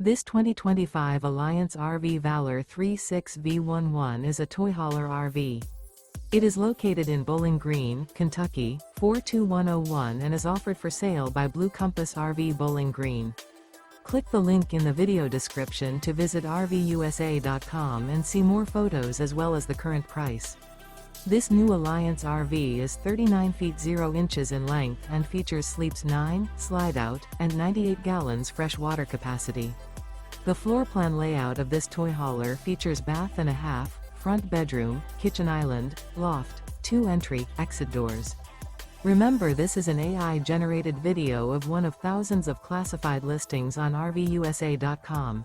This 2025 Alliance RV Valor 36V11 is a toy hauler RV. It is located in Bowling Green, Kentucky, 42101 and is offered for sale by Blue Compass RV Bowling Green. Click the link in the video description to visit RVUSA.com and see more photos as well as the current price. This new Alliance RV is 39 feet 0 inches in length and features sleeps 9, slide-out, and 98 gallons fresh water capacity. The floor plan layout of this toy hauler features bath and a half, front bedroom, kitchen island, loft, 2 entry, exit doors. Remember, this is an AI-generated video of one of thousands of classified listings on RVUSA.com.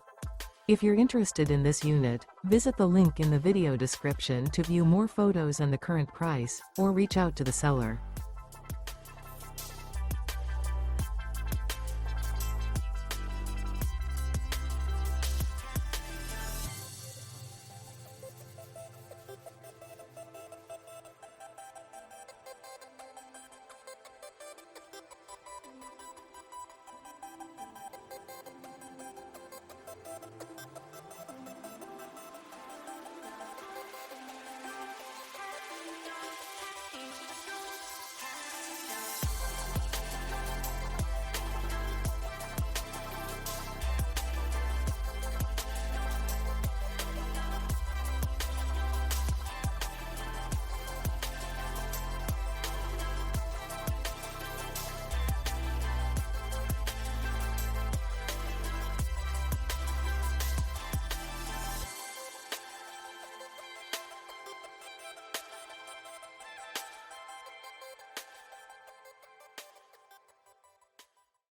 If you're interested in this unit, visit the link in the video description to view more photos and the current price, or reach out to the seller.